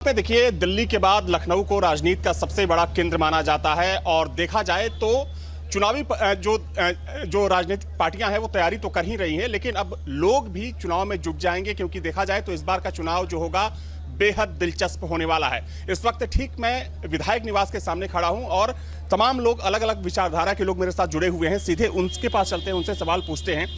पे देखिए, दिल्ली के बाद लखनऊ को राजनीति का सबसे बड़ा केंद्र माना जाता है और देखा जाए तो चुनावी जो राजनीतिक पार्टियां हैं वो तैयारी तो कर ही रही हैं, लेकिन अब लोग भी चुनाव में जुट जाएंगे क्योंकि देखा जाए तो इस बार का चुनाव जो होगा बेहद दिलचस्प होने वाला है। इस वक्त ठीक मैं विधायक निवास के सामने खड़ा हूं और तमाम लोग, अलग अलग विचारधारा के लोग मेरे साथ जुड़े हुए हैं। सीधे उनके पास चलते हैं, उनसे सवाल पूछते हैं।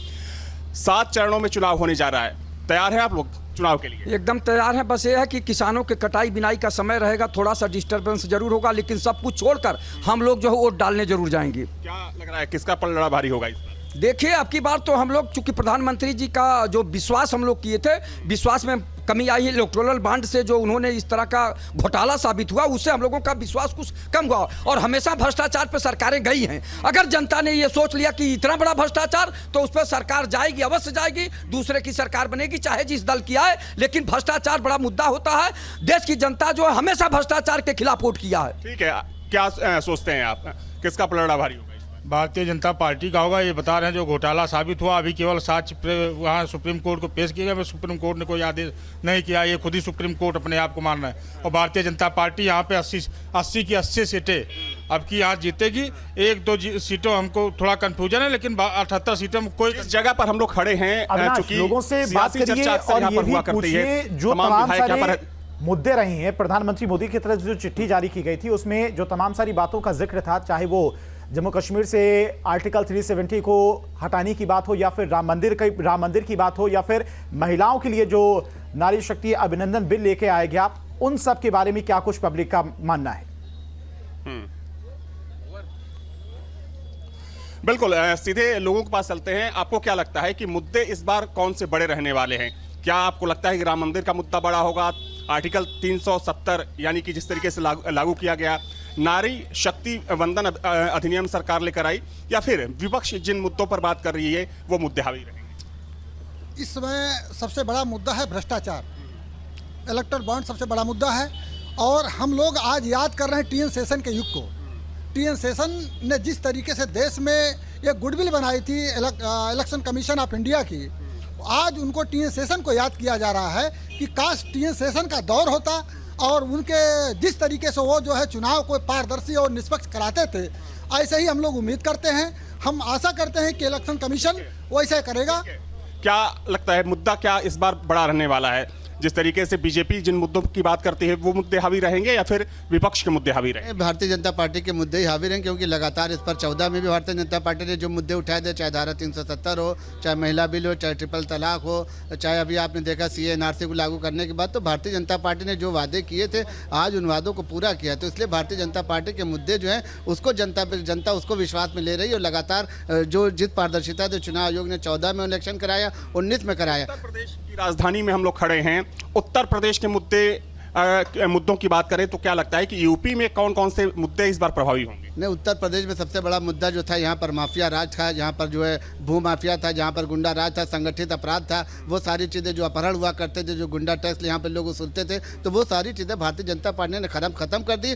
7 चरणों में चुनाव होने जा रहा है, तैयार हैं आप लोग चुनाव के लिए? एकदम तैयार हैं। बस ये है कि किसानों के कटाई बिनाई का समय रहेगा, थोड़ा सा डिस्टर्बेंस जरूर होगा, लेकिन सब कुछ छोड़कर हम लोग जो है वोट डालने जरूर जाएंगे। क्या लग रहा है, किसका पलड़ा भारी होगा इस बार? देखिए, अब की बार तो हम लोग, चूंकि प्रधानमंत्री जी का जो विश्वास हम लोग किए थे, विश्वास में कमी आई है। इलेक्टोरल बॉन्ड से जो उन्होंने इस तरह का घोटाला साबित हुआ, उससे हम लोगों का विश्वास कुछ कम हुआ और हमेशा भ्रष्टाचार पे सरकारें गई हैं। अगर जनता ने ये सोच लिया कि इतना बड़ा भ्रष्टाचार, तो उस पर सरकार जाएगी, अवश्य जाएगी, दूसरे की सरकार बनेगी, चाहे जिस दल की आए। लेकिन भ्रष्टाचार बड़ा मुद्दा होता है। देश की जनता जो है हमेशा भ्रष्टाचार के खिलाफ वोट किया है। ठीक है, क्या सोचते हैं आप, किसका पलड़ा भारी होगा? भारतीय जनता पार्टी का होगा। ये बता रहे हैं जो घोटाला साबित हुआ, अभी केवल साक्ष्य वहाँ सुप्रीम कोर्ट को पेश किया गया, सुप्रीम कोर्ट ने कोई आदेश नहीं किया। ये खुद ही सुप्रीम कोर्ट अपने आप को मान रहा है। और भारतीय जनता पार्टी यहाँ पे 80 की 80 सीटें अब की यहाँ जीतेगी। 1-2 सीटों हमको थोड़ा कंफ्यूजन है, लेकिन 78 सीटों में कोई जगह पर हम लोग खड़े हैं। चूंकि लोगों से बात करिए और ये भी पूछिए, जो तमाम सारे मुद्दे रहे हैं, प्रधानमंत्री मोदी की तरफ जो चिट्ठी जारी की गई थी उसमें जो तमाम सारी बातों का जिक्र था, चाहे वो जम्मू कश्मीर से आर्टिकल 370 को हटाने की बात हो, या फिर राम मंदिर की बात हो, या फिर महिलाओं के लिए जो नारी शक्ति अभिनंदन बिल लेके आया गया, उन सब के बारे में क्या कुछ पब्लिक का मानना है? बिल्कुल, सीधे लोगों के पास चलते हैं। आपको क्या लगता है कि मुद्दे इस बार कौन से बड़े रहने वाले हैं? क्या आपको लगता है कि राम मंदिर का मुद्दा बड़ा होगा, आर्टिकल 370 यानी कि जिस तरीके से लागू किया गया, नारी शक्ति वंदन अधिनियम सरकार लेकर आई, या फिर विपक्ष जिन मुद्दों पर बात कर रही है वो मुद्दे हावी रहेंगे? इस समय सबसे बड़ा मुद्दा है भ्रष्टाचार। इलेक्टोरल बॉन्ड सबसे बड़ा मुद्दा है और हम लोग आज याद कर रहे हैं टीएन शेषन के युग को। टीएन शेषन ने जिस तरीके से देश में एक गुडविल बनाई थी इलेक्शन कमीशन ऑफ इंडिया की, आज उनको टीएन शेषन को याद किया जा रहा है कि काश टीएन शेषन का दौर होता और उनके जिस तरीके से वो जो है चुनाव को पारदर्शी और निष्पक्ष कराते थे, ऐसे ही हम लोग उम्मीद करते हैं। हम आशा करते हैं कि इलेक्शन कमीशन वैसे करेगा। क्या लगता है, मुद्दा क्या इस बार बड़ा रहने वाला है? जिस तरीके से बीजेपी जिन मुद्दों की बात करती है वो मुद्दे हावी रहेंगे या फिर विपक्ष के मुद्दे हावी रहेंगे? भारतीय जनता पार्टी के मुद्दे ही हावी रहेंगे, क्योंकि लगातार इस पर 14 में भी भारतीय जनता पार्टी ने जो मुद्दे उठाए थे, चाहे धारा 370 हो, चाहे महिला बिल हो, चाहे ट्रिपल तलाक हो, चाहे अभी आपने देखा CA/NRC को लागू करने के बाद, तो भारतीय जनता पार्टी ने जो वादे किए थे आज उन वादों को पूरा किया। तो इसलिए भारतीय जनता पार्टी के मुद्दे जो हैं उसको जनता उसको विश्वास में ले रही है। और लगातार जो जित पारदर्शिता जो चुनाव आयोग ने 14 में इलेक्शन कराया, 19 में कराया। उत्तर प्रदेश की राजधानी में हम लोग खड़े हैं। उत्तर प्रदेश के मुद्दों की बात करें तो क्या लगता है कि यूपी में कौन कौन से मुद्दे इस बार प्रभावी होंगे? नहीं, उत्तर प्रदेश में सबसे बड़ा मुद्दा जो था, यहाँ पर माफिया राज था, जहाँ पर जो है भू माफिया था, जहाँ पर गुंडा राज था, संगठित अपराध था, वो सारी चीज़ें जो अपहरण हुआ करते थे, जो गुंडा टैक्स यहाँ पर लोग वसूलते थे, तो वो सारी चीज़ें भारतीय जनता पार्टी ने खत्म कर दी।